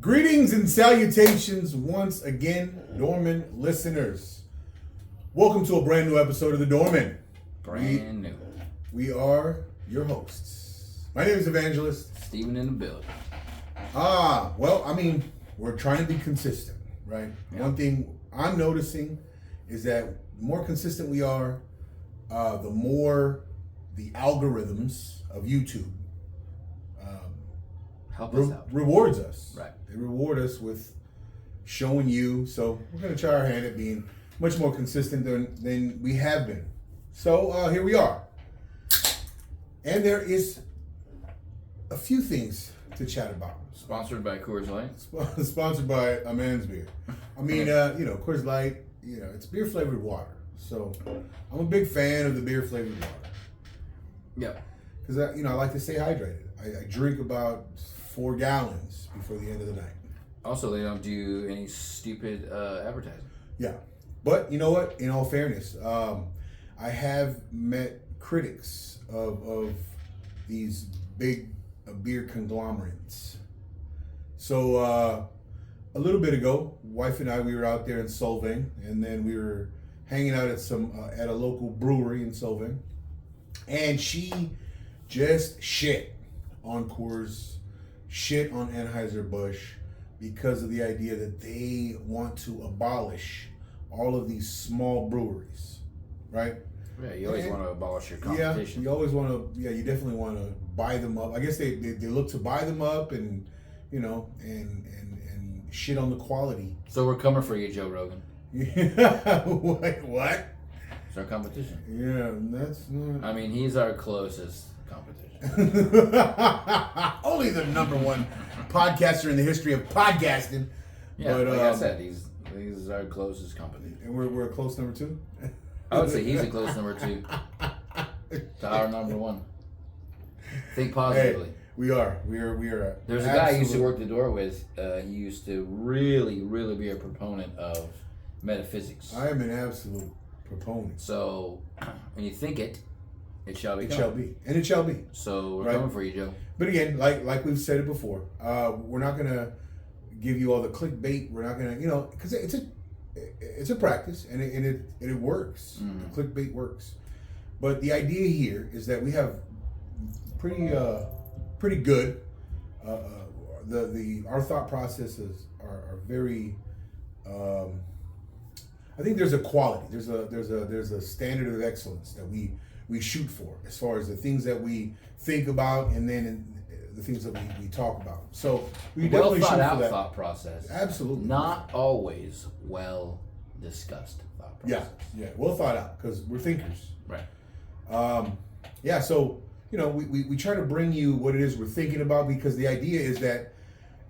Greetings and salutations once again, Dorman listeners. Welcome to a brand new episode of The Dorman. Brand new. We are your hosts. My name is Evangelist. Steven in the building. We're trying to be consistent, right? Yeah. One thing I'm noticing is that the more consistent we are, the more the algorithms of YouTube Help us out. rewards us. Right. They reward us with showing you. So we're going to try our hand at being much more consistent than we have been. So here we are. And there is a few things to chat about. Sponsored by Coors Light. Sponsored by a man's beer. I mean, Coors Light, it's beer flavored water. So I'm a big fan of the beer flavored water. Yeah. Because, I like to stay hydrated. I drink about 4 gallons before the end of the night. Also, they don't do any stupid advertising. Yeah. But you know what? In all fairness, I have met critics of these big beer conglomerates. So a little bit ago, wife and I, we were out there in Solvang, and then we were hanging out at a local brewery in Solvang, and she just shit on Coors, shit on Anheuser-Busch because of the idea that they want to abolish all of these small breweries, right? Yeah, you always want to abolish your Yeah, competition. you always want to. Yeah, you definitely want to buy them up. I guess they look to buy them up and and shit on the quality. So we're coming for you, Joe Rogan. What? It's our competition. Yeah, that's not. I mean, he's our closest competition. Only the number one podcaster in the history of podcasting. Yeah, But, like I said, he's our closest competition. And we're a close number 2. I would say he's a close number 2 to our number 1. Think positively. Hey, we are. There's a guy I used to work the door with. He used to really, really be a proponent of metaphysics. I am an absolute proponent. So when you think it shall be. It shall be, and it shall be. So we're Right. coming for you, Joe. But again, like we've said it before, we're not gonna give you all the clickbait. We're not gonna, because it's a practice, and it works. Mm. The clickbait works. But the idea here is that we have pretty good. Our thought processes are very. I think there's a quality. There's a standard of excellence that we shoot for as far as the things that we think about and then the things that we talk about. So we Well definitely thought shoot for out that. thought process. Absolutely. Not always well discussed thought process. Yeah. Well thought out because we're thinkers. Right. So we try to bring you what it is we're thinking about because the idea is that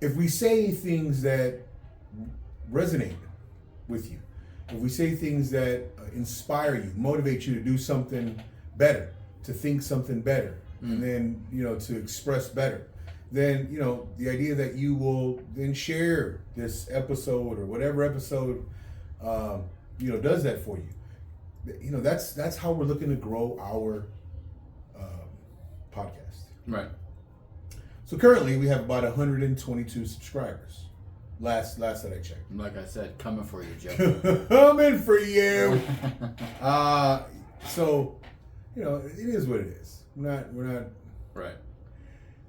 if we say things that resonate with you, if we say things that inspire you, motivate you to do something better, to think something better, and then to express better, then the idea that you will then share this episode or whatever episode does that for you. That's how we're looking to grow our podcast. Right. So currently we have about 122 subscribers. Last that I checked. Like I said, coming for you, Joe. Coming for you. So it is what it is. We're Right.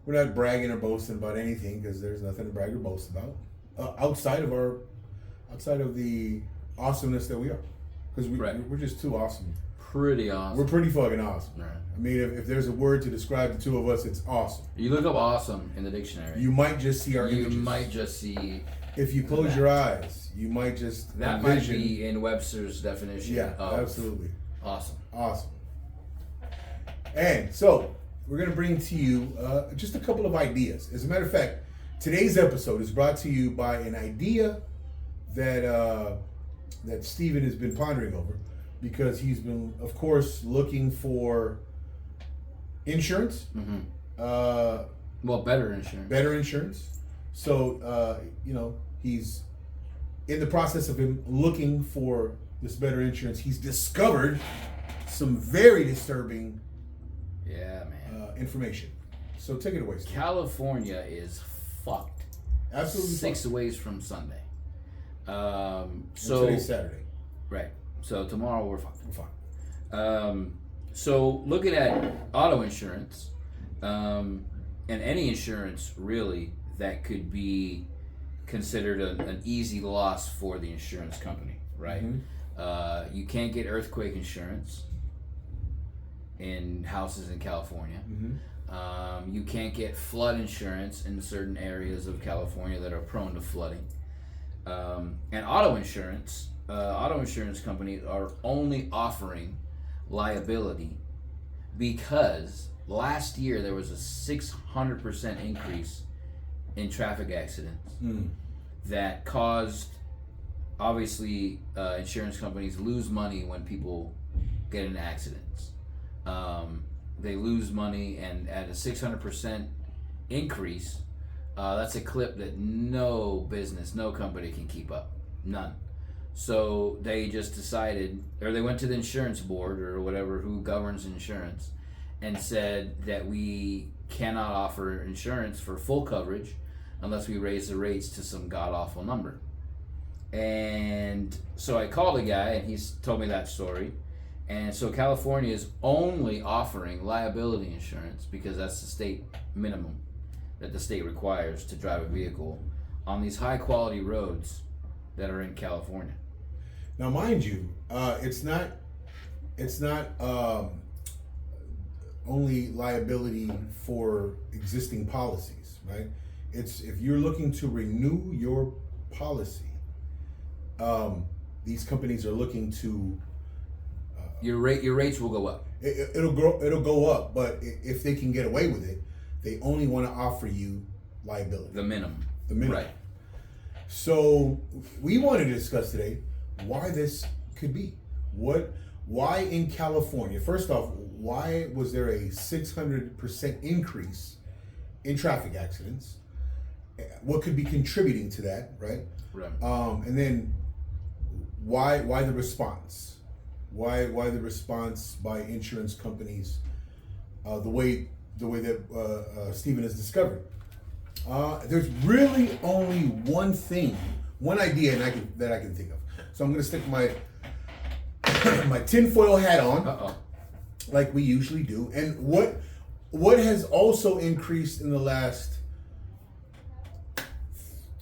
not bragging or boasting about anything because there's nothing to brag or boast about outside of the awesomeness that we are, because we're just too awesome. Pretty awesome. We're pretty fucking awesome. Right. I mean, if there's a word to describe the two of us, it's awesome. You look up awesome in the dictionary. You might just see our You images. might just see If you close your eyes, you might just that might envision. be in Webster's definition Yeah, of absolutely. awesome. Awesome. And so, we're going to bring to you just a couple of ideas. As a matter of fact, today's episode is brought to you by an idea that Steven has been pondering over because he's been, of course, looking for insurance. Mm-hmm. Well, better insurance. Better insurance. So, he's in the process of him looking for this better insurance. He's discovered some very disturbing Yeah, man. information. So take it away, Steve. California is fucked. Absolutely 6 ways from Sunday. And So today's Saturday. right. So tomorrow we're fine. We're fine. So looking at auto insurance, and any insurance really that could be considered an easy loss for the insurance company, right? Mm-hmm. You can't get earthquake insurance in houses in California. Mm-hmm. You can't get flood insurance in certain areas of California that are prone to flooding. And auto insurance companies are only offering liability because last year there was a 600% increase in traffic accidents that caused, obviously, insurance companies lose money when people get in accidents. They lose money, and at a 600% increase, that's a clip that no business, no company can keep up. None. So they just decided, or they went to the insurance board or whatever, who governs insurance, and said that we cannot offer insurance for full coverage unless we raise the rates to some god-awful number. And so I called a guy, and he's told me that story. And so California is only offering liability insurance because that's the state minimum that the state requires to drive a vehicle on these high-quality roads that are in California. Now, mind you, it's not only liability for existing policies, right? It's if you're looking to renew your policy, these companies are looking to your rates will go up. It'll go up, but if they can get away with it, they only want to offer you liability. The minimum. Right. So we wanted to discuss today why this could be. Why in California? First off, why was there a 600% increase in traffic accidents? What could be contributing to that, right? Right. And then why the response? Why the response by insurance companies? The way that Stephen has discovered. There's really only one idea that I can think of. So I'm going to stick my my tinfoil hat on, like we usually do. And what has also increased in the last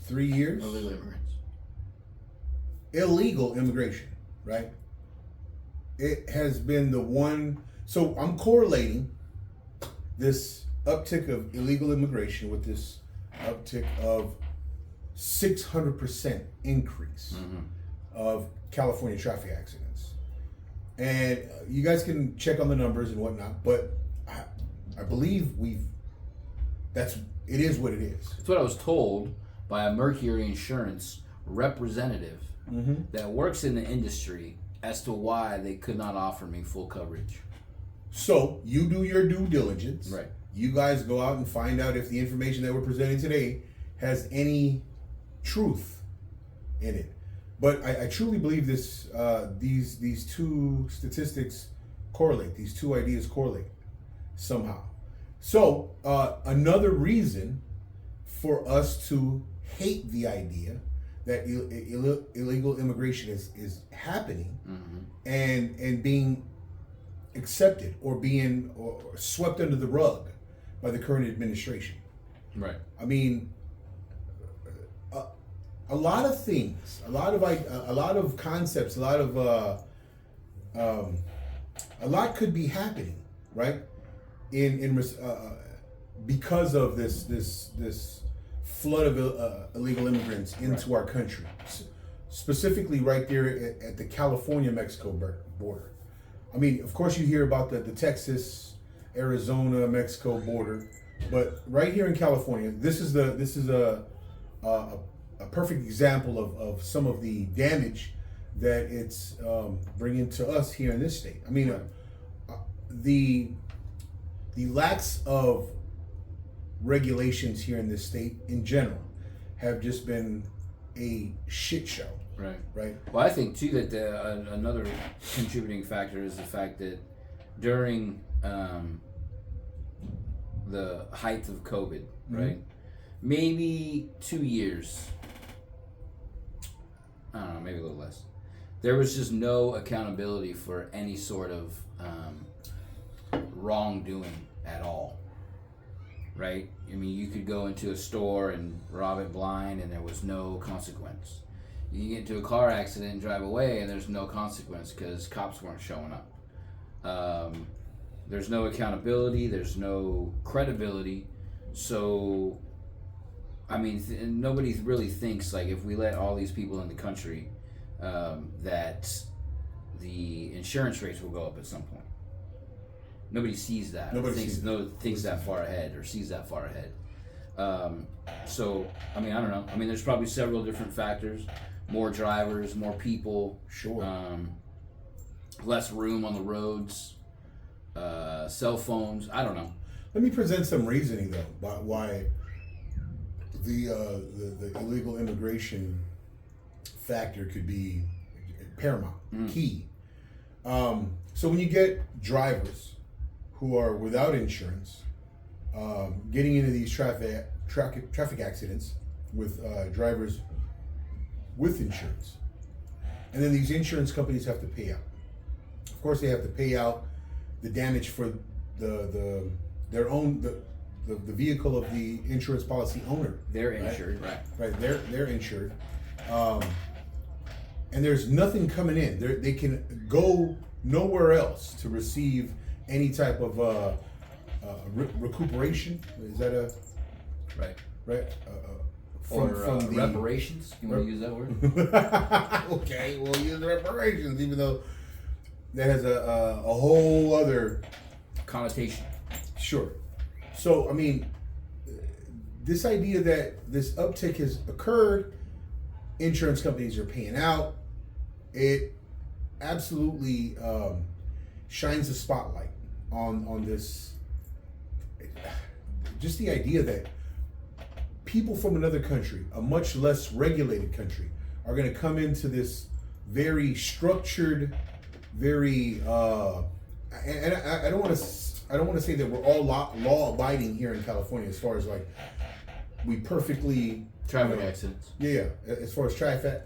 3 years? Illegal immigrants. Illegal immigration, right? It has been the one. So I'm correlating this uptick of illegal immigration with this uptick of 600% increase of California traffic accidents. And you guys can check on the numbers and whatnot, but I believe it is what it is. That's what I was told by a Mercury Insurance representative that works in the industry as to why they could not offer me full coverage. So you do your due diligence. Right. You guys go out and find out if the information that we're presenting today has any truth in it. But I truly believe this. These two statistics correlate. These two ideas correlate somehow. So another reason for us to hate the idea that illegal immigration is happening and being accepted or being swept under the rug by the current administration. Right. I mean, a lot of things, a lot of concepts, a lot could be happening, right? Because of this flood of illegal immigrants into our country, specifically right there at the California-Mexico border. I mean, of course, you hear about the Texas, Arizona, Mexico border, but right here in California, this is a perfect example of some of the damage that it's bringing to us here in this state. I mean, the lacks of regulations here in this state in general have just been a shit show. Right. Well, I think too that another contributing factor is the fact that during the height of COVID, right, maybe 2 years. I don't know, maybe a little less. There was just no accountability for any sort of wrongdoing at all. Right? I mean, you could go into a store and rob it blind and there was no consequence. You can get into a car accident and drive away and there's no consequence because cops weren't showing up. There's no accountability, there's no credibility. So, I mean, nobody really thinks, like, if we let all these people in the country, that the insurance rates will go up at some point. Nobody sees that. Thinks that far ahead or sees that far ahead. So, I mean, I don't know. I mean, there's probably several different factors. More drivers, more people. Sure. Less room on the roads. Cell phones. I don't know. Let me present some reasoning, though, about why the illegal immigration factor could be paramount, key. So when you get drivers who are without insurance, getting into these traffic accidents with drivers with insurance, and then these insurance companies have to pay out. Of course, they have to pay out the damage for the vehicle of the insurance policy owner. They're insured, right? Right, they're insured, and there's nothing coming in. They can go nowhere else to receive any type of recuperation. Is that a right? From the reparations? You want to use that word? Okay, we'll use reparations, even though that has a whole other connotation. Sure. So, I mean, this idea that this uptick has occurred, insurance companies are paying out, it absolutely shines a spotlight on this. Just the idea that people from another country, a much less regulated country, are going to come into this very structured, very and I don't want to say that we're all law abiding here in California, as far as like we perfectly traffic accidents. Yeah, as far as traffic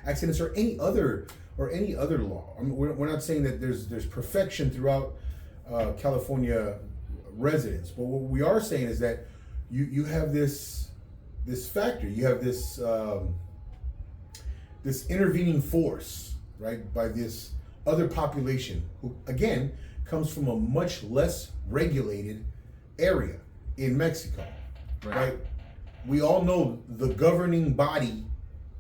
accidents or any other law. I mean, we're not saying that there's perfection throughout California residents, but what we are saying is that you have this factor, you have this this intervening force, right, by this other population who again comes from a much less regulated area in Mexico, right? We all know the governing body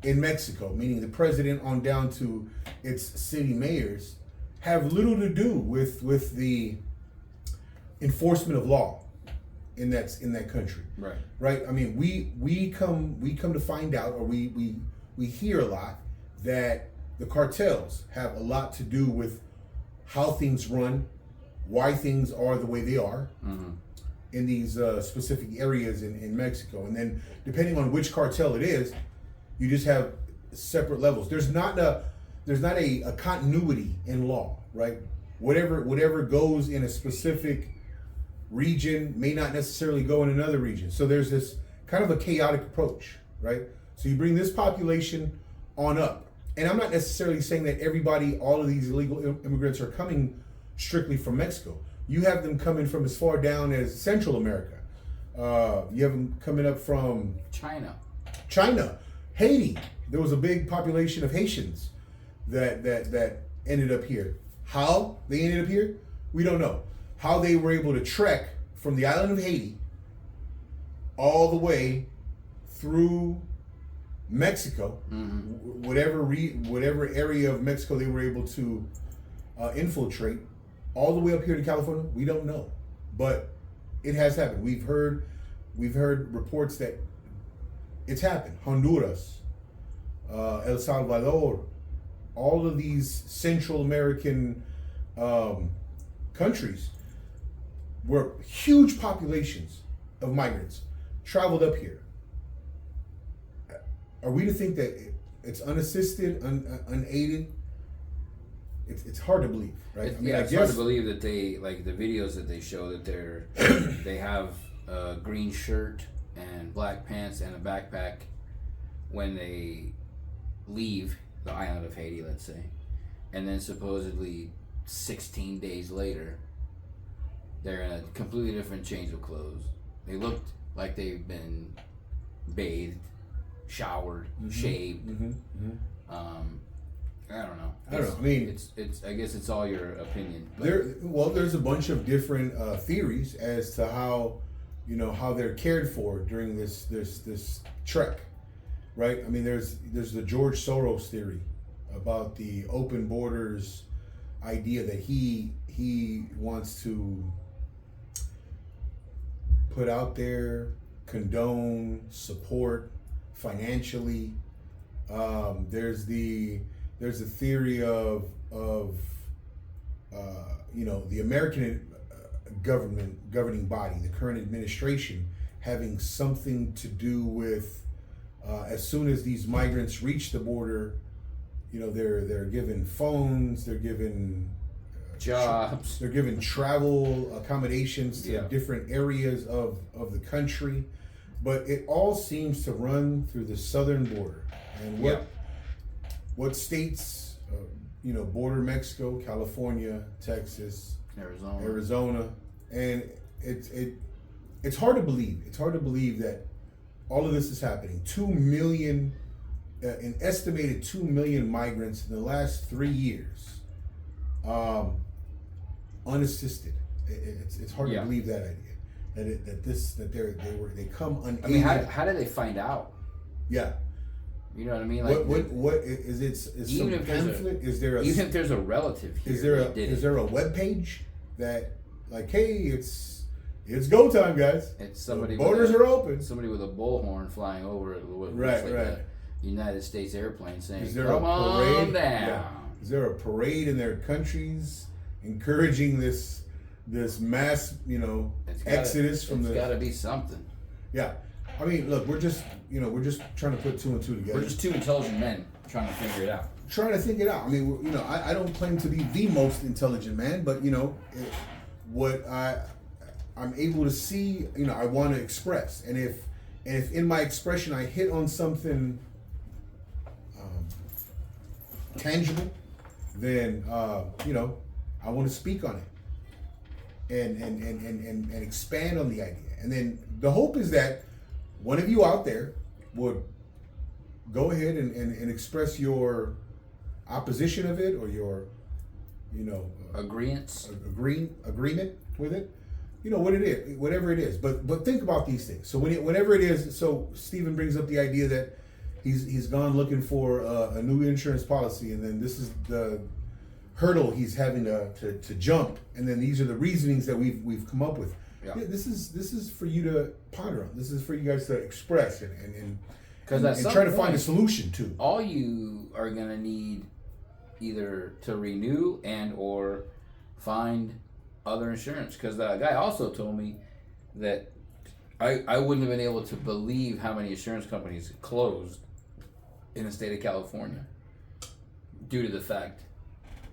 in Mexico, meaning the president on down to its city mayors, have little to do with the enforcement of law in that country. Right. I mean, we come to find out, or we hear a lot that the cartels have a lot to do with how things run, why things are the way they are in these specific areas in Mexico. And then depending on which cartel it is, you just have separate levels. There's not a continuity in law, right? Whatever goes in a specific region may not necessarily go in another region. So there's this kind of a chaotic approach, right? So you bring this population on up. And I'm not necessarily saying that all of these illegal immigrants are coming strictly from Mexico. You have them coming from as far down as Central America. You have them coming up from China, Haiti. There was a big population of Haitians that ended up here. How they ended up here, we don't know. How they were able to trek from the island of Haiti all the way through Mexico, whatever area of Mexico they were able to infiltrate, all the way up here to California, we don't know, but it has happened. We've heard reports that it's happened. Honduras, El Salvador, all of these Central American countries where huge populations of migrants traveled up here. Are we to think that it's unassisted, unaided? It's hard to believe, right? It's hard to believe that they, like the videos that they show, that they have a green shirt and black pants and a backpack when they leave the island of Haiti, let's say, and then supposedly 16 days later, they're in a completely different change of clothes. They looked like they've been bathed, showered, shaved. I don't know. I don't know. I mean, it's. I guess it's all your opinion. There's a bunch of different theories as to how, how they're cared for during this trek, right? I mean, there's the George Soros theory about the open borders idea that he wants to put out there, condone, support financially. There's the theory of the American governing body, the current administration, having something to do with as soon as these migrants reach the border, they're given phones, they're given jobs, they're given travel accommodations to different areas of the country, but it all seems to run through the southern border. And what states, border Mexico, California, Texas, Arizona, and it's hard to believe. It's hard to believe that all of this is happening. 2 million, an estimated 2 million migrants in the last 3 years, unassisted. It's hard to believe that idea they come unaided. I mean, how did they find out? Yeah. You know what I mean? Like what is it? Is even some if pamphlet? Even if there's a relative here, is there a web page that like, hey, it's go time, guys. It's somebody. The borders are open. Somebody with a bullhorn flying over it. Right. A United States airplane saying, is there "Come a parade? on down." Yeah. Is there a parade in their countries encouraging this mass, exodus from the? It's got to be something. Yeah. I mean, look, we're just trying to put two and two together. We're just two intelligent men trying to figure it out. Trying to think it out. I mean, I don't claim to be the most intelligent man, but what I'm able to see, I want to express, and if in my expression I hit on something tangible, then I want to speak on it and expand on the idea, and then the hope is that one of you out there would go ahead and express your opposition of it or your, agreement with it. What it is, whatever it is. But think about these things. So whenever it is, so Stephen brings up the idea that he's gone looking for a new insurance policy, and then this is the hurdle he's having to jump, and then these are the reasonings that we've come up with. Yeah, this is for you to ponder on. This is for you guys to express and try to find a solution to. All you are gonna need either to renew and or find other insurance. Because the guy also told me that I wouldn't have been able to believe how many insurance companies closed in the state of California due to the fact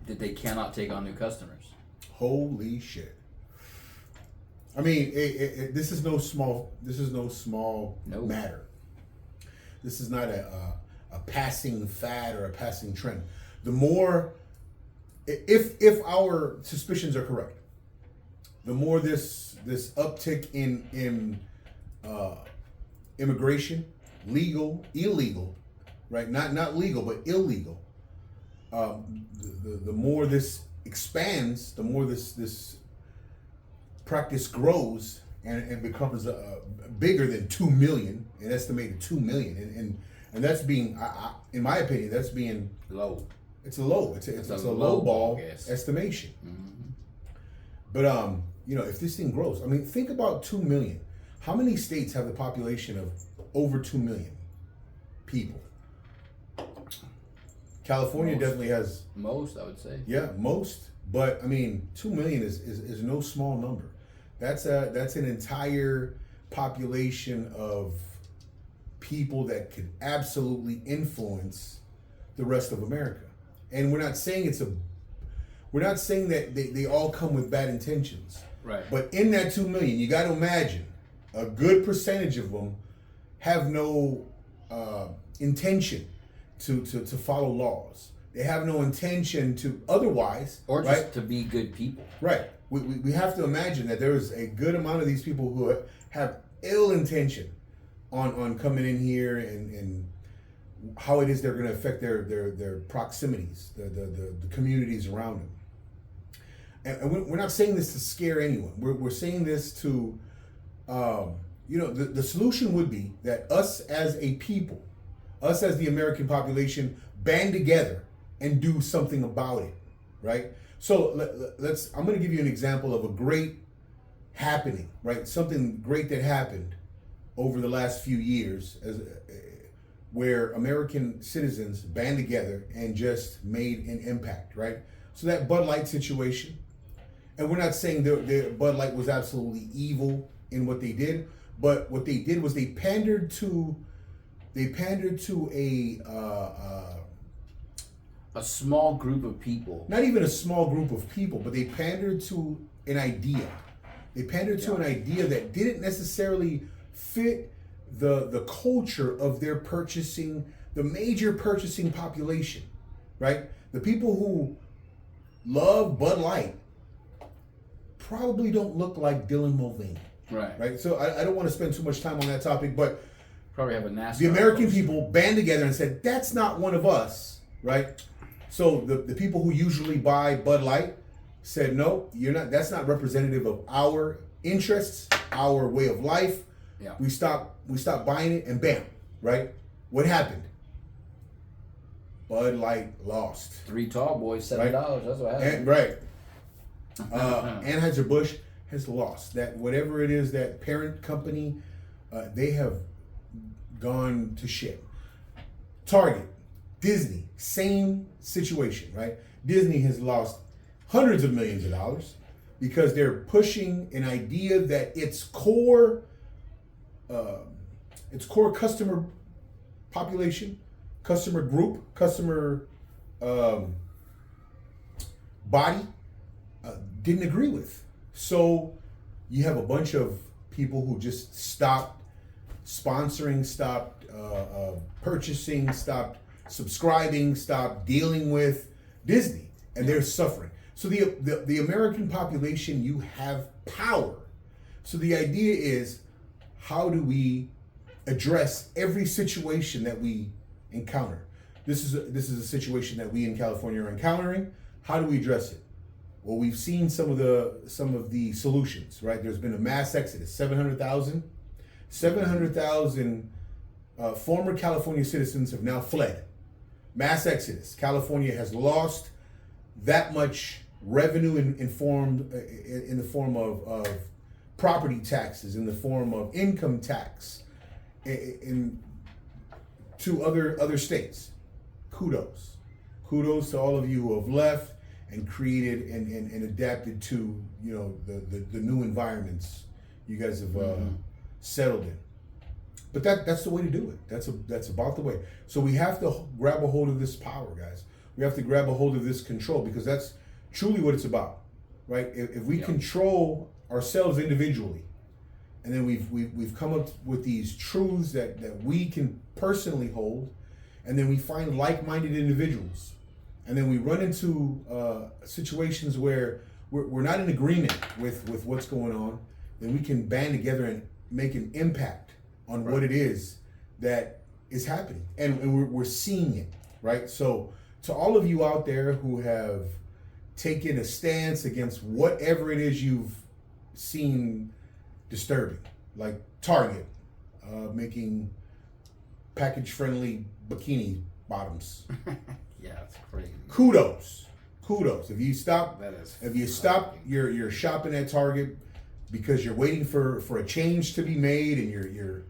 that they cannot take on new customers. Holy shit. I mean, this is no small matter. This is not a passing fad or a passing trend. The more, if our suspicions are correct, the more this uptick in immigration, legal, illegal, right? Not legal, but illegal. The more this expands, the more this practice grows and becomes bigger than 2 million, an estimated 2 million, and that's being, in my opinion, that's being low. It's a low. It's a low ball estimation. Mm-hmm. But if this thing grows, I mean, think about 2 million. How many states have the population of over 2 million people? California definitely has most, I would say. Yeah, most. But I mean, 2 million is no small number. That's an entire population of people that could absolutely influence the rest of America. And we're not saying that they all come with bad intentions. Right. But in that 2 million, you got to imagine a good percentage of them have no intention to follow laws. They have no intention to otherwise, or just right? to be good people. Right. We have to imagine that there is a good amount of these people who have ill intention on coming in here and how it is they're going to affect their proximities, the communities around them. And we're not saying this to scare anyone. We're saying this to, the solution would be that us as a people, us as the American population, band together and do something about it, right? So I'm going to give you an example of a great happening, right? Something great that happened over the last few years where American citizens band together and just made an impact, right? So that Bud Light situation, and we're not saying the Bud Light was absolutely evil in what they did, but what they did was they pandered to A small group of people. not even a small group of people, but they pandered to an idea. They pandered to an idea that didn't necessarily fit the culture of their the major purchasing population, right? The people who love Bud Light probably don't look like Dylan Mulvaney, right? So I don't want to spend too much time on that topic, but Probably have a NASCAR. the American people band together and said, that's not one of us, right? So the people who usually buy Bud Light said, no, you're not. That's not representative of our interests, our way of life. Yeah. We stopped buying it, and bam, right? What happened? Bud Light lost. 3 tall boys, $7. That's what happened. And, right. Anheuser-Busch has lost. That whatever it is, that parent company, they have gone to shit. Target, Disney, same situation, right? Disney has lost hundreds of millions of dollars because they're pushing an idea that its core customer population, customer group, customer body didn't agree with. So you have a bunch of people who just stopped sponsoring, stopped purchasing, stopped subscribing, stopped dealing with Disney, and they're suffering. So the American population, you have power. So the idea is, how do we address every situation that we encounter? This is a situation that we in California are encountering. How do we address it? Well, we've seen some of the solutions, right? There's been a mass exodus, 700,000 former California citizens have now fled. Mass exodus. California has lost that much revenue in the form of property taxes, in the form of income tax, to other states. Kudos to all of you who have left and created and adapted to the new environments you guys have settled in. But that's the way to do it. That's about the way. So we have to grab a hold of this power, guys. We have to grab a hold of this control, because that's truly what it's about, right? If we control ourselves individually, and then we've come up with these truths that we can personally hold, and then we find like-minded individuals, and then we run into situations where we're not in agreement with what's going on, then we can band together and make an impact on what it is that is happening, and we're seeing it, right? So to all of you out there who have taken a stance against whatever it is you've seen disturbing, like Target making package-friendly bikini bottoms. Yeah, it's crazy. Kudos. If you stop, That is you're shopping at Target because you're waiting for a change to be made, and you're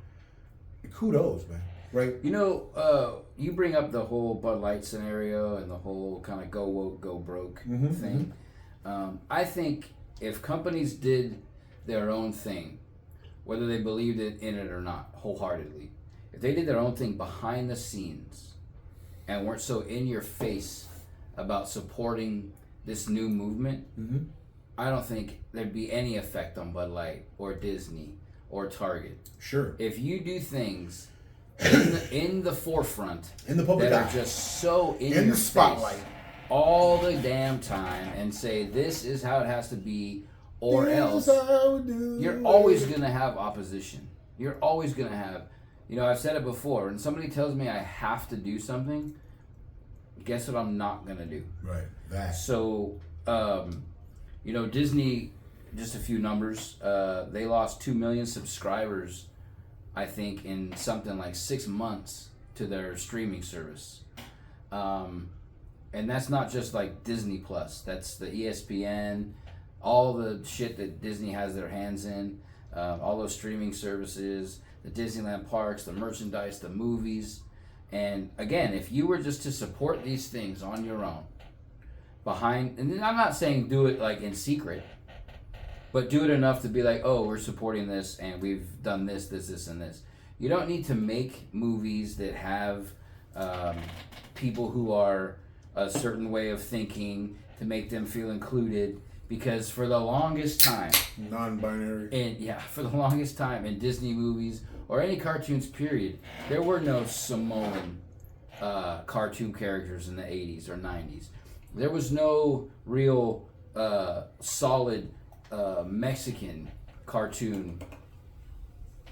kudos, man. Right? You bring up the whole Bud Light scenario and the whole kind of go woke, go broke thing. I think if companies did their own thing, whether they believed in it or not, wholeheartedly, if they did their own thing behind the scenes and weren't so in your face about supporting this new movement, I don't think there'd be any effect on Bud Light or Disney or Target. Sure. If you do things in the forefront, in the public that eye, are just so in the your spotlight, face all the damn time, and say this is how it has to be, or else, you're always gonna have opposition. You're always gonna have, I've said it before. When somebody tells me I have to do something, guess what I'm not gonna do. Right. That. So, Disney, just a few numbers. They lost 2 million subscribers, I think, in something like 6 months to their streaming service. And that's not just like Disney Plus. That's the ESPN, all the shit that Disney has their hands in, all those streaming services, the Disneyland parks, the merchandise, the movies. And again, if you were just to support these things on your own, and I'm not saying do it like in secret, but do it enough to be like, oh, we're supporting this and we've done this, and this. You don't need to make movies that have people who are a certain way of thinking to make them feel included, because for the longest time, non-binary, for the longest time in Disney movies or any cartoons period, there were no Samoan cartoon characters in the 80s or 90s. There was no real solid Mexican cartoon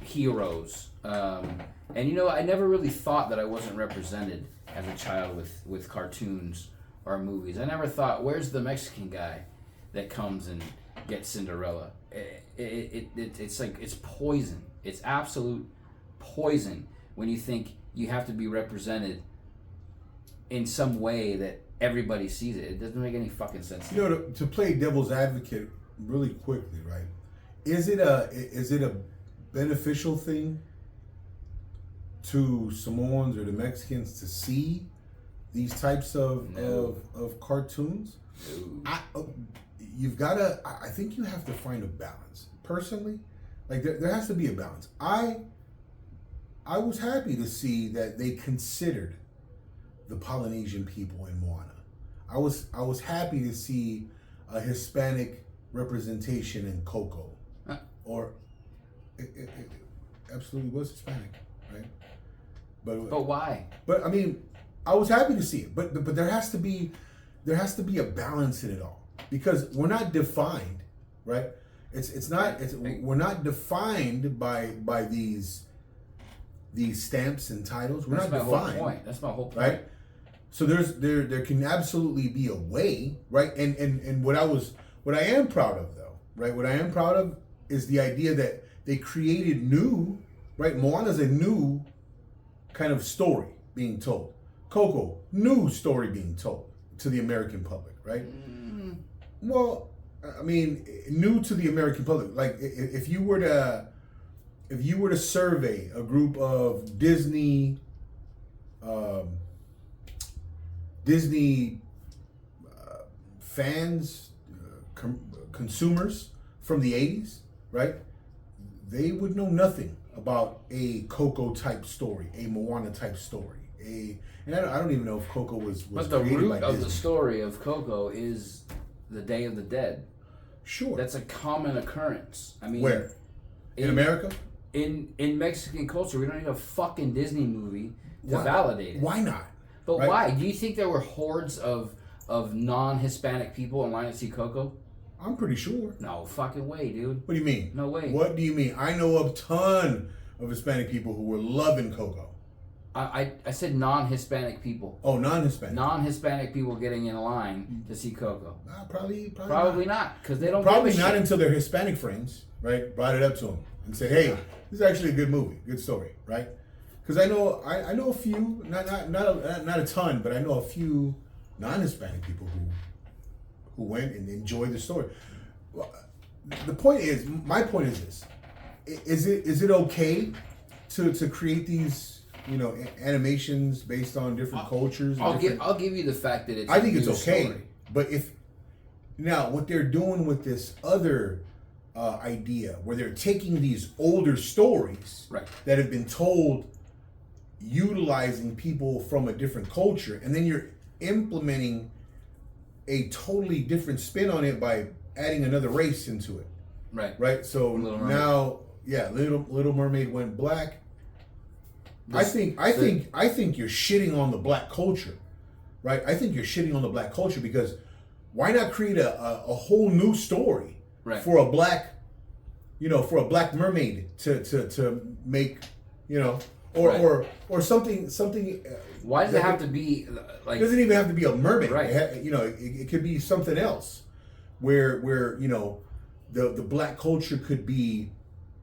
heroes. And I never really thought that I wasn't represented as a child with cartoons or movies. I never thought, where's the Mexican guy that comes and gets Cinderella? It's like, it's poison. It's absolute poison when you think you have to be represented in some way that everybody sees it. It doesn't make any fucking sense. To play devil's advocate really quickly, right? Is it a beneficial thing to Samoans or the Mexicans to see these types of cartoons? No. I think you have to find a balance. Personally, like there has to be a balance. I was happy to see that they considered the Polynesian people in Moana. I was happy to see a Hispanic representation in Coco, or it absolutely was Hispanic, right? But why? But I mean, I was happy to see it. But there has to be a balance in it all, because we're not defined, right? We're not defined by these stamps and titles. We're not defined. That's my whole point. Right? So there can absolutely be a way, right? And what I am proud of though, right? What I am proud of is the idea that they created new, right? Moana's a new kind of story being told. Coco, new story being told to the American public, right? Well, I mean, new to the American public. Like if you were to survey a group of Disney fans, consumers from the 80s, right? They would know nothing about a Coco type story, a Moana type story, and I don't even know if Coco was But the created root by of Disney. the story of Coco is the Day of the Dead. Sure. That's a common occurrence. I mean, where? In America? In Mexican culture, we don't need a fucking Disney movie to validate it. Why not? But right? why? Do you think there were hordes of non-Hispanic people in line to see Coco? I'm pretty sure. No fucking way, dude. What do you mean? No way. What do you mean? I know a ton of Hispanic people who were loving Coco. I said non-Hispanic people. Oh, non-Hispanic. Non-Hispanic people getting in line to see Coco. Probably not, because they don't. Probably give a not shit. until their Hispanic friends, right, brought it up to them and said, "Hey, this is actually a good movie, good story," right? Because I know a few, not a ton, but I know a few non-Hispanic people who went and enjoyed the story. Well, my point is this: is it okay to create these animations based on different cultures? I'll give you the fact that it's. I think it's new okay, story. but if now what they're doing with this other idea, where they're taking these older stories Right. that have been told, utilizing people from a different culture, and then you're implementing a totally different spin on it by adding another race into it. Right. Right. So Little Mermaid. now, Little Mermaid went black. I think you're shitting on the black culture, right? I think you're shitting on the black culture because why not create a whole new story for a black, for a black mermaid to make, or something. Why does it have to be like? It doesn't even have to be a mermaid, right? It could be something else, where the black culture could be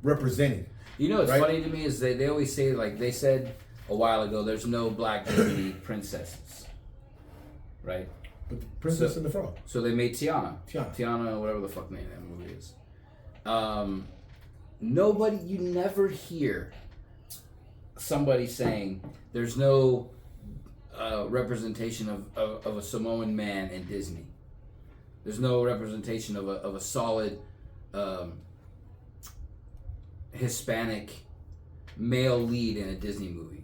represented. What's funny to me is they always say, like they said a while ago, there's no black Disney princesses, right? But the Princess and the Frog. So they made Tiana, whatever the fuck name of that movie is. You never hear somebody saying there's no representation of a Samoan man in Disney. There's no representation of a solid Hispanic male lead in a Disney movie.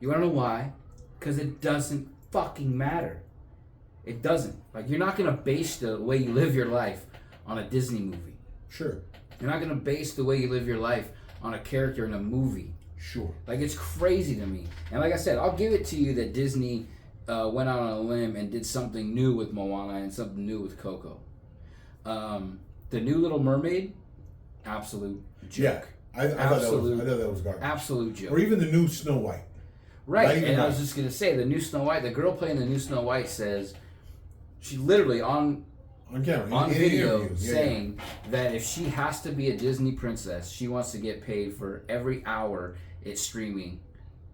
You wanna know why? Because it doesn't fucking matter. It doesn't. Like, you're not gonna base the way you live your life on a Disney movie. Sure. You're not gonna base the way you live your life on a character in a movie. Sure. Like, it's crazy to me. And like I said, I'll give it to you that Disney went out on a limb and did something new with Moana and something new with Coco. The new Little Mermaid, absolute joke. I thought that was garbage. Absolute joke. Or even the new Snow White. Right, and I was just going to say, the new Snow White, the girl playing the new Snow White says, she literally on camera, on video saying that if she has to be a Disney princess, she wants to get paid for every hour it's streaming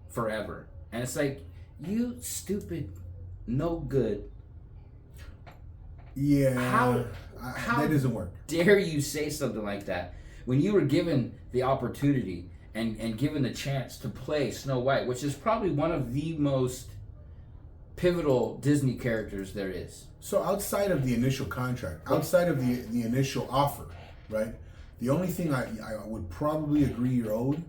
forever. And it's like, you stupid, no good. Yeah. How that doesn't work. Dare you say something like that when you were given the opportunity and given the chance to play Snow White, which is probably one of the most pivotal Disney characters there is. So outside of the initial contract, outside of the initial offer, right? The only thing I would probably agree you're owed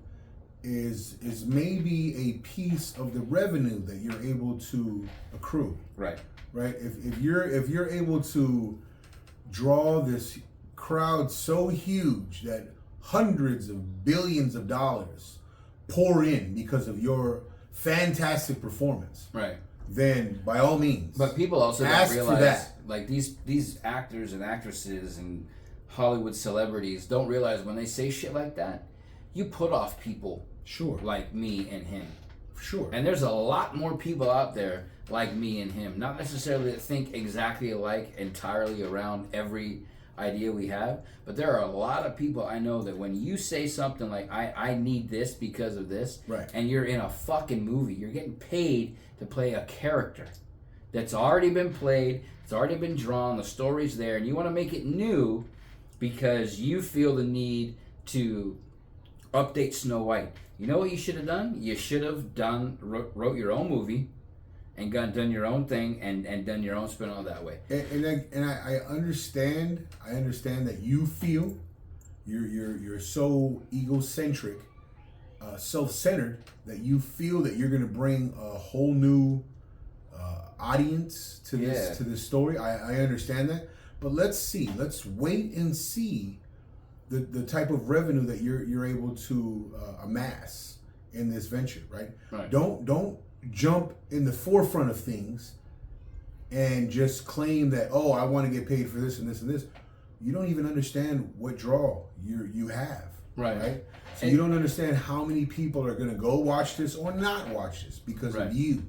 is maybe a piece of the revenue that you're able to accrue. Right. Right. If you're able to draw this crowd so huge that hundreds of billions of dollars pour in because of your fantastic performance. Right. Then by all means. But people also ask don't realize for that. Like these actors and actresses and Hollywood celebrities don't realize when they say shit like that, you put off people like me and him. Sure. And there's a lot more people out there like me and him, not necessarily that think exactly alike entirely around every idea we have, but there are a lot of people I know that when you say something like I need this because of this, right, and you're in a fucking movie, you're getting paid to play a character that's already been played, it's already been drawn, the story's there, and you want to make it new because you feel the need to update Snow White. You know what you should have done? You should have wrote your own movie and done your own thing and done your own spin on that way. And I understand that you feel you're so egocentric, self-centered, that you feel that you're gonna bring a whole new audience to this story. I understand that, but let's wait and see the type of revenue that you're able to amass in this venture, right? Don't jump in the forefront of things and just claim that, oh, I want to get paid for this and this and this. You don't even understand what draw you have, right? So you don't understand how many people are going to go watch this or not watch this because of you.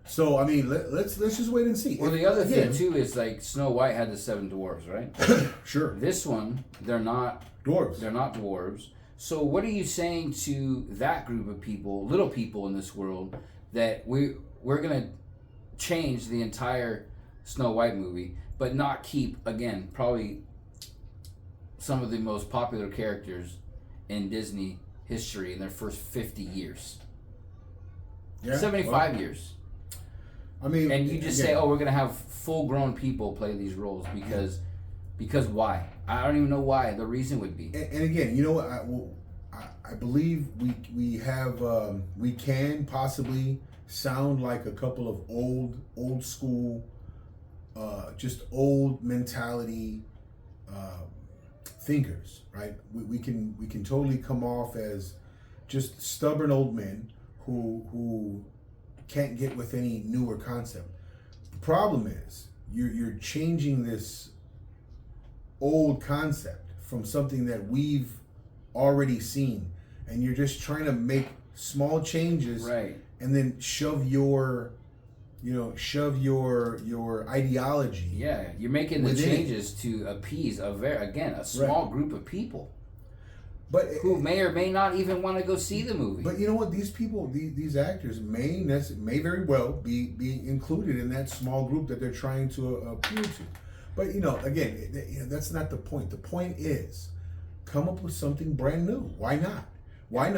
So I mean, let's just wait and see. Well, the other thing too is like Snow White had the 7 dwarves, right? Sure. This one, they're not dwarves. They're not dwarves. So what are you saying to that group of people, little people in this world, that we're gonna change the entire Snow White movie, but not keep, again, probably some of the most popular characters in Disney history in their first 50 years. 75 years. I mean, and you just say, oh, we're gonna have full-grown people play these roles because why? I don't even know why. The reason would be. And again, you know what? I believe we can possibly sound like a couple of old school, just old mentality thinkers, right? We can totally come off as just stubborn old men who can't get with any newer concept. The problem is you're changing this old concept from something that we've already seen, and you're just trying to make small changes, Right. and then shove your ideology. Yeah, you're making the Within it. changes to appease a small group of people But who may or may not even want to go see the movie. But you know what? These people, these actors, may very well be included in that small group that they're trying to appeal to. But again, that's not the point. The point is, come up with something brand new. Why not? Why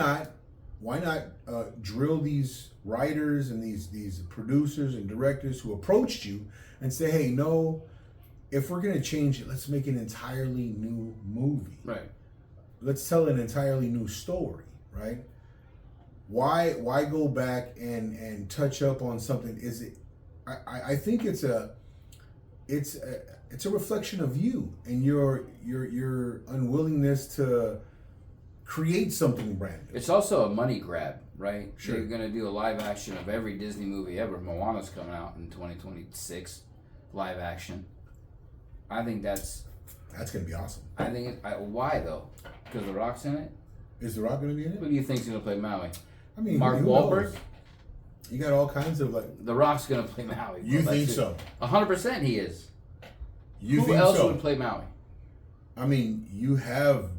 not drill these writers and these producers and directors who approached you and say, hey, no, if we're gonna change it, let's make an entirely new movie. Right. Let's tell an entirely new story, right? Why go back and touch up on something? Is it? I think it's a reflection of you and your unwillingness to create something brand new. It's also a money grab, right? Sure. You're going to do a live action of every Disney movie ever. Moana's coming out in 2026, live action. I think that's gonna be awesome. I think why though? Because The Rock's in it. Is The Rock gonna be in Who it? do you think's gonna play Maui? I mean, Mark who Wahlberg? knows? You got all kinds of The Rock's gonna play Maui. You think so? 100% he is. You Who think else so? would play Maui? I mean, you can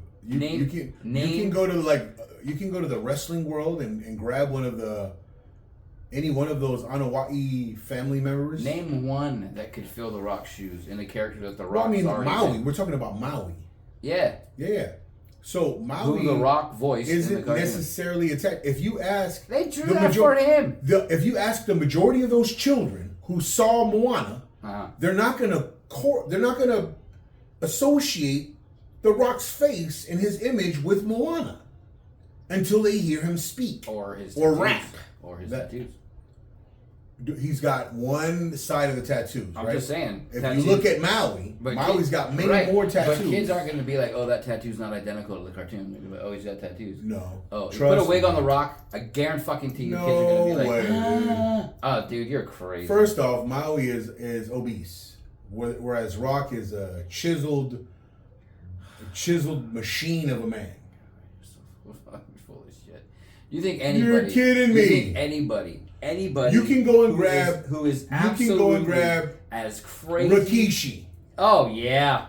go to the wrestling world and grab any one of those Anawai family members. Name one that could fill The Rock's shoes in a character that The Well, Rock's I mean, already Maui. in. We're talking about Maui. Yeah. Yeah. So Maui Who The Rock voiced in the isn't cartoon. necessarily attacked. If you ask They drew the that for him. if you ask the majority of those children who saw Moana, Uh-huh. they're not gonna associate The Rock's face and his image with Moana until they hear him speak Or his or tattoos. rap. Or his That- tattoos. He's got one side of the tattoos. I'm right? just saying. If tattoos- you look at Maui, but Maui's kids- got many right, more tattoos. But kids aren't going to be like, oh, that tattoo's not identical to the cartoon. They're gonna be like, oh, he's got tattoos. No. Oh, you Trust put a wig me. on The Rock, I guarantee fucking to you, No kids are going to be like, way, dude. oh, dude, you're crazy. First off, Maui is obese, whereas Rock is a chiseled machine of a man. You're full of shit. You think anybody? You're kidding You me. think anybody? You can go and who grab. who is You can absolutely go and grab as crazy. Rikishi. Oh yeah.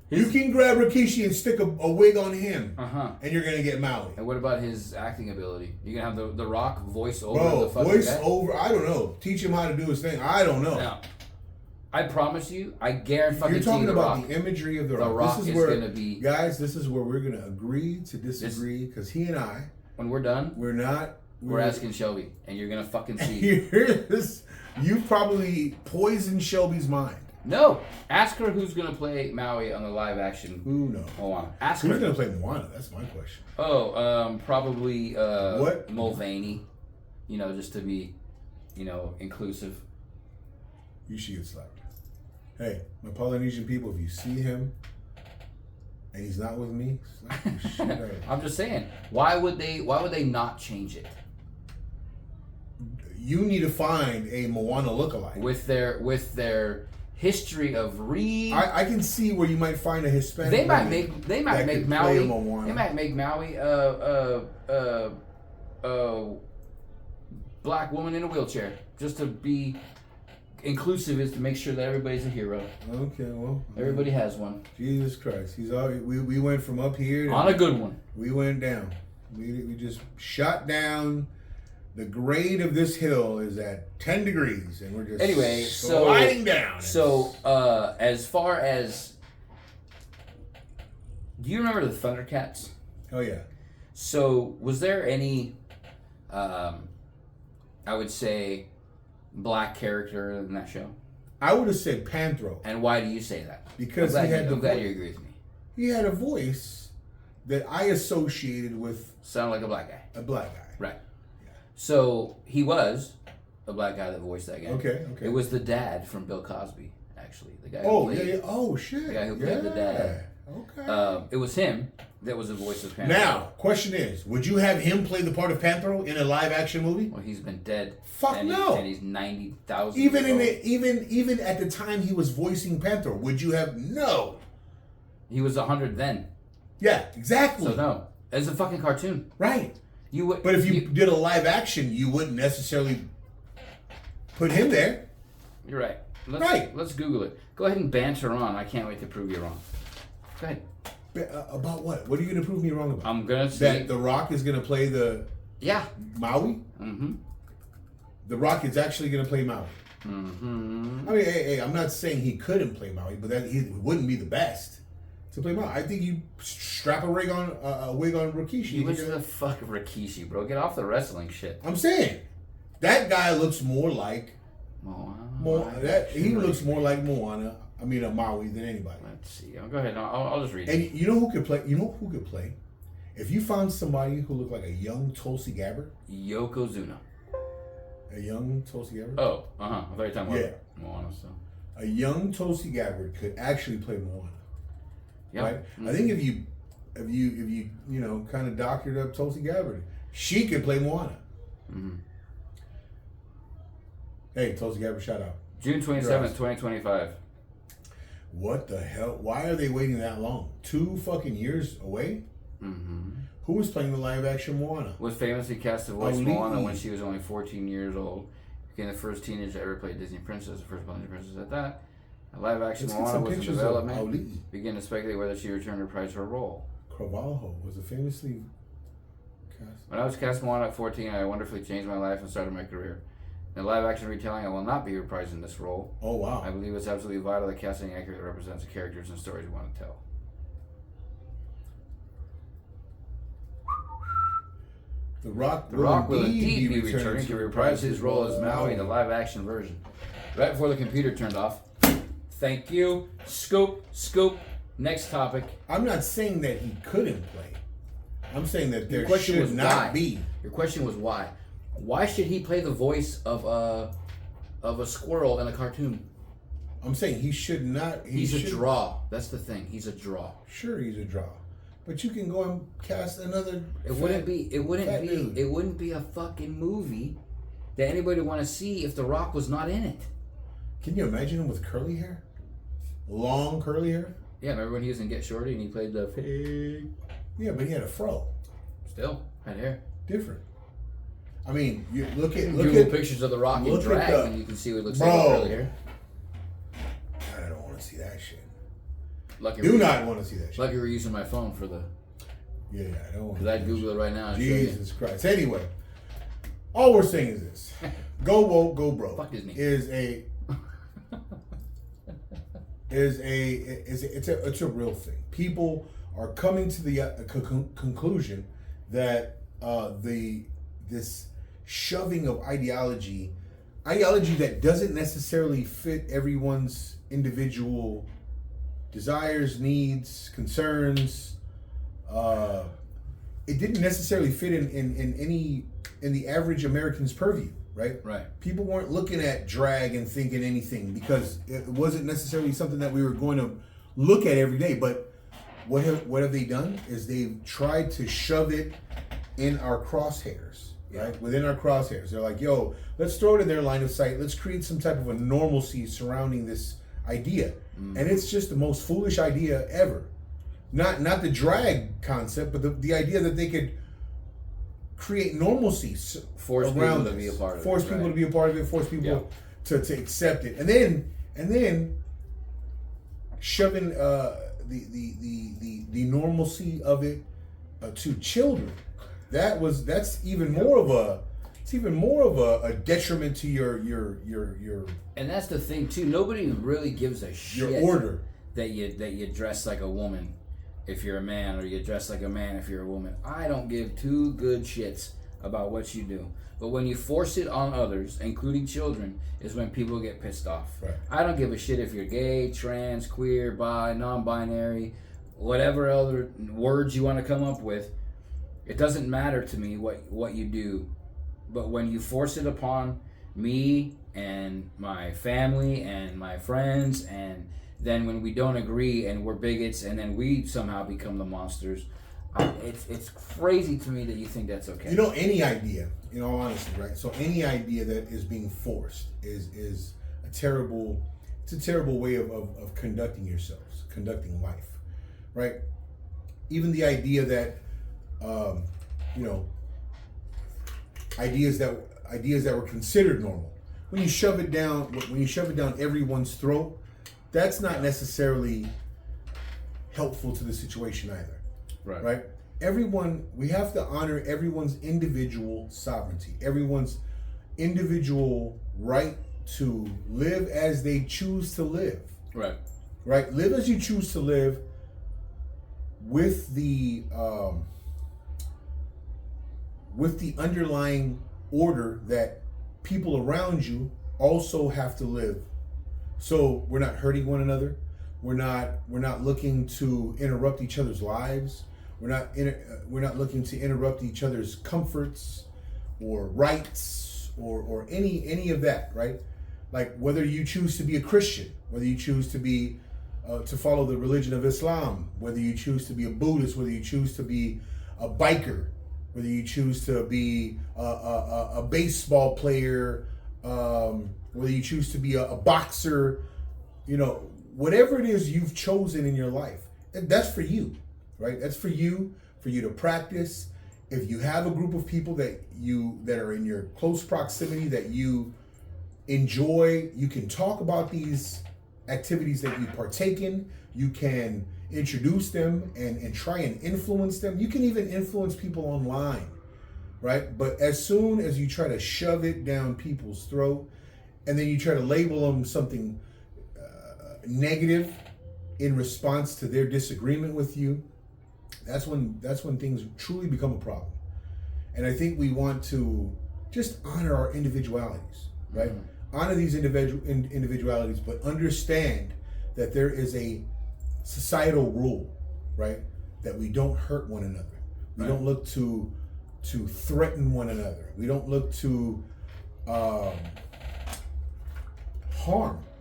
You can grab Rikishi and stick a wig on him, and you're gonna get Maui. And what about his acting ability? You gonna have the Rock voice over Bro, the fucking voice guy? over. I don't know. Teach him how to do his thing. I don't know. No. I promise you, I guarantee fucking You're talking The about Rock. the imagery of the The Rock. Rock This is is where, gonna be- guys. This is where we're gonna agree to disagree because he and I, When we're done, we're not. we're asking Shelby, and you're gonna fucking see. You probably poisoned Shelby's mind. No, ask her who's gonna play Maui on the live action Who knows? Moana. Ask Who's her. gonna play Moana? That's my question. Oh, probably What? Mulvaney. You know, just to be, inclusive. You should get slapped. Hey, my Polynesian people, if you see him and he's not with me, slap the shit out of him. I'm just saying, why would they not change it You need to find a Moana lookalike. with their history of I can see where you might find a Hispanic. They might woman make that could play a Moana. They might make Maui black woman in a wheelchair just to be inclusive, is to make sure that everybody's a hero. Okay, well, Everybody has one Jesus Christ, he's already. We went from up here to, on a good one. we went down. We just shot down. The grade of this hill is at 10 degrees, and we're just Anyway, sliding down. So as far as, do you remember the Thundercats? Oh yeah. So was there any, I would say, black character in that show? I would have said Panthro And why do you say that? because I'm he had glad, the I'm glad vo- you agree with me. he had a voice that I associated with Sound like a black guy. a black guy. Right. So he was a black guy that voiced that guy. Okay. It was the dad from Bill Cosby, actually. The guy who Oh played, yeah, yeah. Oh shit. The guy who played the dad. Okay. It was him that was the voice of Panthro. Now, question is, would you have him play the part of Panthro in a live action movie? Well, he's been dead. Fuck and no. And he's 90,000. Even even at the time he was voicing Panthro, would you have no? He was 100 then. Yeah, exactly. So no, it's a fucking cartoon. Right. You would. But if you did a live action, you wouldn't necessarily put him there. You're right. Right. Let's Google it. Go ahead and banter on. I can't wait to prove you wrong. Go ahead. About what? What are you going to prove me wrong about? I'm gonna say That The Rock is going to play the Maui? Mm-hmm. The Rock is actually going to play Maui. Mm-hmm. I mean, hey, I'm not saying he couldn't play Maui, but that he wouldn't be the best to play Maui. I think you strap a wig on Rikishi. Which the fuck Rikishi, bro? Get off the wrestling shit. I'm saying that guy looks more like he looks more like Moana. I mean, Maui than anybody. Let's see. Go ahead. I'll just read it. And you know who could play? You know who could play? If you found somebody who looked like a young Tulsi Gabbard. Yokozuna. A young Tulsi Gabbard? Oh, I thought you were talking about Moana. So. A young Tulsi Gabbard could actually play Moana. Yeah. Right? Mm-hmm. I think if you kind of doctored up Tulsi Gabbard, she could play Moana. Mm-hmm. Hey, Tulsi Gabbard, shout out. June 27th, 2025. What the hell? Why are they waiting that long? 2 fucking years away? Mm-hmm. Who was playing the live action Moana? Was famously cast to voice Moana when she was only 14 years old. Became the first teenager to ever play Disney princess, the first Disney princess at that. A live action Moana was in development. Began to speculate whether she returned to reprise her role. Carvalho was a famously cast. When I was cast Moana at 14, I wonderfully changed my life and started my career. In a live action retelling, I will not be reprising this role. Oh, wow. I believe it's absolutely vital that casting accurately represents the characters and stories we want to tell. The Rock will indeed be returning to reprise his role as Maui in the live action version. Right before the computer turned off. Thank you. Scoop. Next topic. I'm not saying that he couldn't play. I'm saying that there should not be. Your question was why. Why should he play the voice of a squirrel in a cartoon? I'm saying he should not. He's a draw. That's the thing. He's a draw. Sure, he's a draw. But you can go and cast another. It wouldn't be a fucking movie that anybody would want to see if The Rock was not in it. Can you imagine him with curly hair? Long curly hair? Yeah, remember when he was in Get Shorty and he played the pig? Yeah, but he had a fro. Still had hair. Different. I mean, you look at pictures of The Rock in drag and you can see what it looks like with curly hair. I don't want to see that shit. Do not want to see that shit. Lucky we're using my phone for the. Yeah, I don't want to. Because I'd Google it right now. And Jesus Christ. Anyway, all we're saying is this: Go Woke, Go Broke. Fuck Disney. It's a real thing. People are coming to the conclusion that this shoving of ideology that doesn't necessarily fit everyone's individual desires, needs, concerns. It didn't necessarily fit in the average American's purview, right? Right. People weren't looking at drag and thinking anything because it wasn't necessarily something that we were going to look at every day. But what have they done is they've tried to shove it in our crosshairs, right? Within our crosshairs. They're like, yo, let's throw it in their line of sight. Let's create some type of a normalcy surrounding this idea. Mm-hmm. And it's just the most foolish idea ever. Not the drag concept, but the idea that they could create normalcy force around people to be a part of it. Force people to be a part of it, force people to accept it. And then shoving the normalcy of it to children. That's even more of a detriment to your and that's the thing too. Nobody really gives a shit your order that you dress like a woman if you're a man, or you dress like a man if you're a woman. I don't give two good shits about what you do. But when you force it on others, including children, is when people get pissed off. Right. I don't give a shit if you're gay, trans, queer, bi, non-binary, whatever other words you want to come up with. It doesn't matter to me what you do. But when you force it upon me and my family and my friends and then when we don't agree and we're bigots and then we somehow become the monsters, it's crazy to me that you think that's okay. You know, any idea, in all honesty, right? So any idea that is being forced is a terrible way of conducting yourselves, conducting life, right? Even the idea that, you know, ideas that were considered normal, when you shove it down everyone's throat, that's not necessarily helpful to the situation either. Right? We have to honor everyone's individual sovereignty, everyone's individual right to live as they choose to live. Right? Live as you choose to live with the underlying order that people around you also have to live. So we're not hurting one another. We're not looking to interrupt each other's lives. We're not looking to interrupt each other's comforts or rights or any of that, right? Like whether you choose to be a Christian, whether you choose to be to follow the religion of Islam, whether you choose to be a Buddhist, whether you choose to be a biker, whether you choose to be a baseball player, whether you choose to be a boxer, you know, whatever it is you've chosen in your life, that's for you, right? That's for you to practice. If you have a group of people that are in your close proximity that you enjoy, you can talk about these activities that you partake in. You can introduce them and try and influence them. You can even influence people online, right? But as soon as you try to shove it down people's throat and then you try to label them something negative in response to their disagreement with you, that's when things truly become a problem. And I think we want to just honor our individualities, right? Mm-hmm. Honor these individualities, but understand that there is a societal rule, right? That we don't hurt one another. We don't look to threaten one another. We don't look to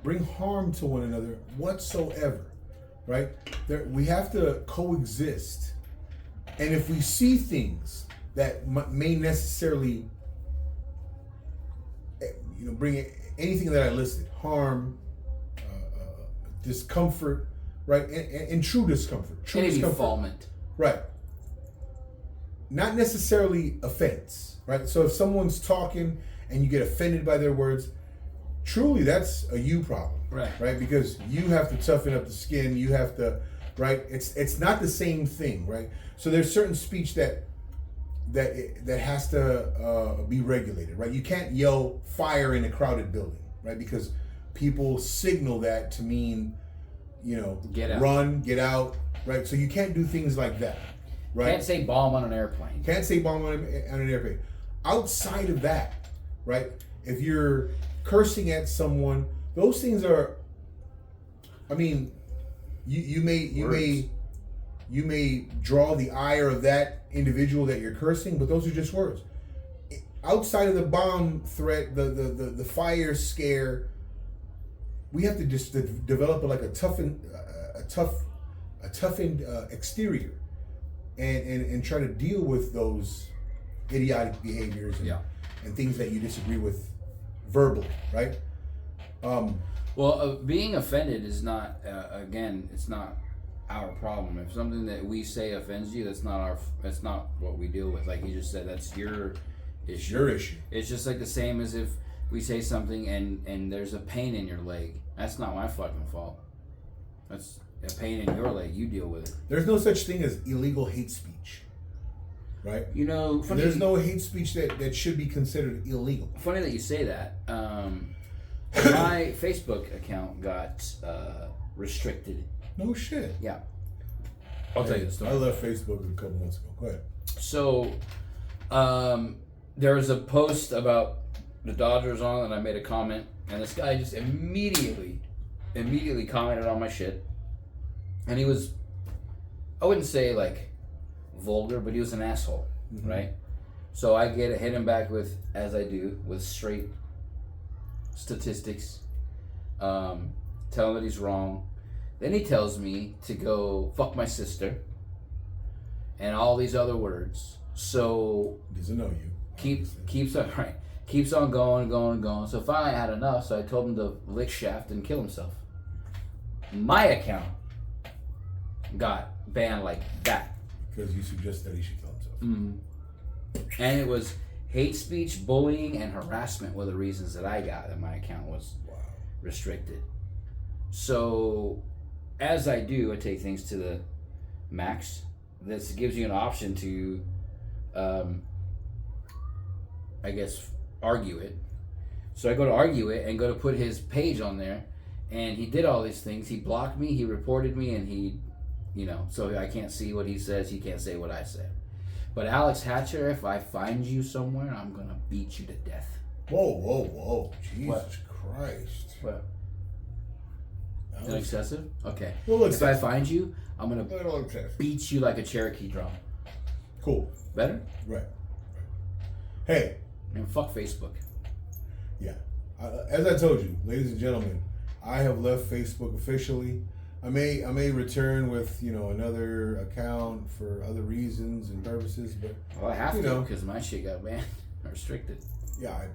bring harm to one another whatsoever, right? We have to coexist. And if we see things that may necessarily, bring anything that I listed, harm, discomfort, right? And true discomfort. Any defaultment. Right. Not necessarily offense, right? So if someone's talking and you get offended by their words, truly that's a you problem, right? Because you have to toughen up the skin. You have to, right? It's not the same thing, right? So there's certain speech that has to be regulated, right? You can't yell fire in a crowded building, right? Because people signal that to mean, get out. Run, get out, right? So you can't do things like that, right? Can't say bomb on an airplane. Can't say bomb on an airplane. Outside of that, right? If you're cursing at someone, those things are, I mean, you may draw the ire of that individual that you're cursing, but those are just words. Outside of the bomb threat, the fire scare, we have to just develop a toughened exterior, and try to deal with those idiotic behaviors and things that you disagree with verbally, right? Being offended is not it's not our problem. If something that we say offends you, that's not what we deal with. Like you just said, that's your issue. Your issue. It's just like the same as if we say something and there's a pain in your leg. That's not my fucking fault. That's a pain in your leg. You deal with it. There's no such thing as illegal hate speech, right? There's no hate speech that should be considered illegal. Funny that you say that. My Facebook account got restricted. No shit. Yeah. I'll tell you the story. I left Facebook a couple months ago. Go ahead. So, there was a post about the Dodgers on, and I made a comment, and this guy just immediately commented on my shit, and he was, I wouldn't say like vulgar, but he was an asshole, right? So I hit him back with, as I do, with straight statistics, tell him that he's wrong, Then he tells me to go fuck my sister and all these other words. So Doesn't know you. keeps on going. So finally I had enough, so I told him to lick shaft and kill himself. My account got banned like that. Because you suggest that he should kill himself. And it was hate speech, bullying, and harassment were the reasons that I got that my account was restricted. So as I do, I take things to the max. This gives you an option to I guess argue it. So I go to argue it and go to put his page on there, and he did all these things. He blocked me, he reported me, and he, so I can't see what he says, he can't say what I said. But Alex Hatcher, if I find you somewhere, I'm gonna beat you to death. Whoa. Jesus What? Christ. What? Is that excessive? Okay. Well, If I find you, I'm gonna Little excessive. beat you like a Cherokee drum. Cool. Better? Right. Hey, And fuck Facebook. yeah. As I told you, ladies and gentlemen, I have left Facebook officially. I may return with another account for other reasons and purposes, but Well, I have to because my shit got banned, restricted. yeah, I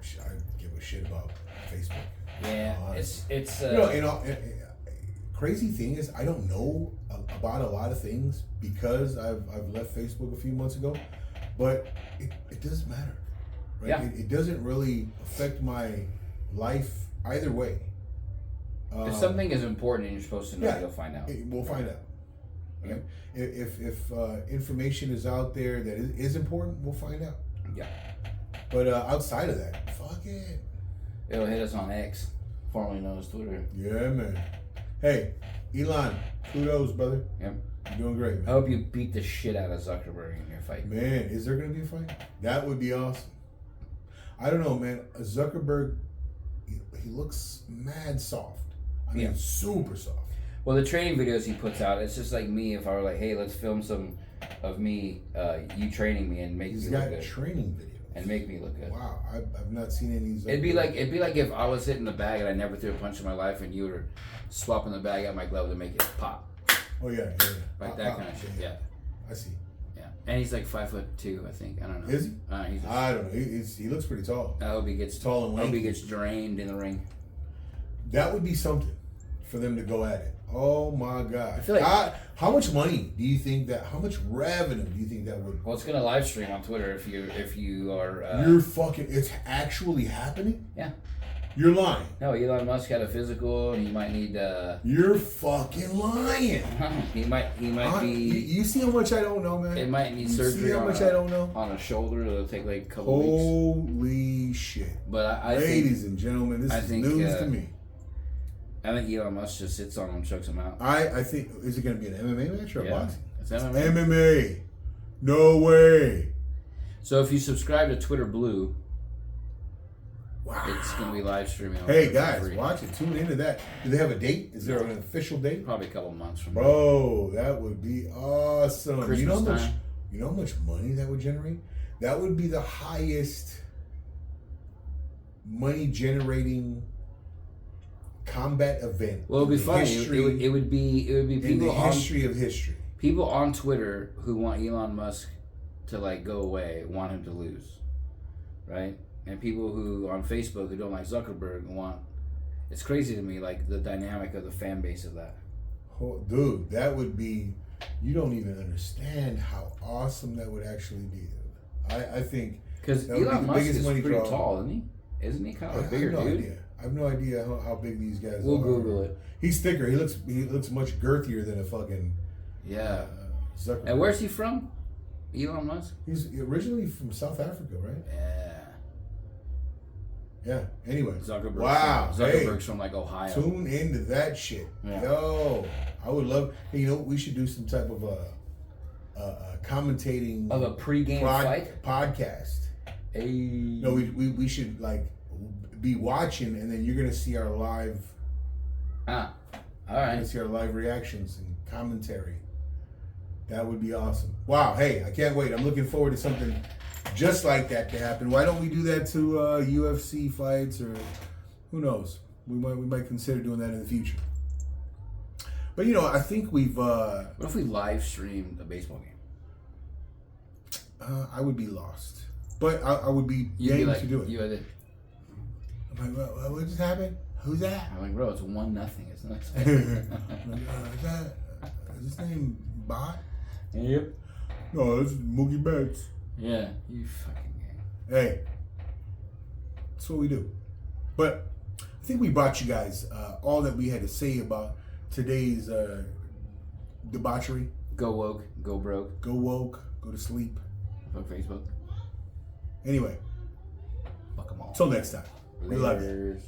give a shit about Facebook. Yeah, it's crazy thing is I don't know about a lot of things because I've left Facebook a few months ago, but it doesn't matter, right? Yeah. It doesn't really affect my life either way. if something is important and you're supposed to know, you'll find out. We'll find out. Right? If information is out there that is important, we'll find out. Yeah. But outside of that, fuck it. It'll hit us on X, formerly known as Twitter. Yeah, man. Hey, Elon, kudos, brother. Yep. You're doing great, I man. hope you beat the shit out of Zuckerberg in your fight. Man, is there going to be a fight? That would be awesome. I don't know, man. Zuckerberg, he looks mad soft. I mean, super soft. Well, the training videos he puts out, it's just like me if I were like, hey, let's film some of me, you training me and make He's me look got good. training videos. And make me look good. Wow, I've not seen any of these. It'd be like if I was hitting the bag and I never threw a punch in my life and you were swapping the bag out my glove to make it pop. Oh, yeah. Like that kind of shit, yeah. I see. Yeah. And he's like 5'2", I think. I don't know. Is he? I don't know. He looks pretty tall. I hope he gets Tall and I hope he lanky. gets drained in the ring. That would be something for them to go at it. Oh my God! I feel like how much money do you think that? How much revenue do you think that would? Well, it's gonna live stream on Twitter if you are. You're fucking. It's actually happening. Yeah. You're lying. No, Elon Musk had a physical, and he might need. You're fucking lying. he might be. You see how much I don't know, man. It might need you surgery. See how much I don't know. On a shoulder, it'll take like a couple weeks. Holy shit! But I ladies think, and gentlemen, this is news to me. I think Elon Musk just sits on him, chokes him out. I think, is it going to be an MMA match or boxing? It's MMA. MMA. No way. So if you subscribe to Twitter Blue, wow, it's going to be live streaming. Hey guys, watch it. Tune into that. Do they have a date? Is there an official date? Probably a couple months from now. Bro, that would be awesome. Christmas you know time. how much money that would generate? That would be the highest money generating combat event. Well, it'd be in funny. history- It would be in people the on history of history. people on Twitter who want Elon Musk to like go away, want him to lose, right? And people who on Facebook who don't like Zuckerberg want. It's crazy to me, like the dynamic of the fan base of that. Oh, dude, that would be. You don't even understand how awesome that would actually be. I think Because that would be Elon the Musk biggest is money pretty draw. tall, isn't he? Isn't he kind of a I bigger have no dude? idea. I have no idea how big these guys We'll are. Google it. He's thicker. He looks much girthier than a fucking Yeah. Zuckerberg. And where's he from? Elon Musk? He's originally from South Africa, right? Yeah. Yeah. Anyway. Zuckerberg's Hey, from like Ohio. tune into that shit. Yeah. Yo, I would love. Hey, we should do some type of commentating Of a pregame fight? podcast. Hey. No, we should like be watching, and then you're gonna see our live. All You're right. gonna see our live reactions and commentary. That would be awesome. Wow. Hey, I can't wait. I'm looking forward to something just like that to happen. Why don't we do that to UFC fights, or who knows? We might consider doing that in the future. But I think we've. What if we live streamed a baseball game? I would be lost, but I would be You'd be game like, to do it. You had it. I'm like, what just happened? Who's that? I'm like, bro, it's 1-0. It's not. Is his name Bot? Yep. No, this is Mookie Betts. Yeah, you fucking game. Hey, that's what we do. But I think we brought you guys all that we had to say about today's debauchery. Go woke, go broke. Go woke, go to sleep. Fuck Facebook. Anyway, Fuck them all. till next time. We love you. Laters.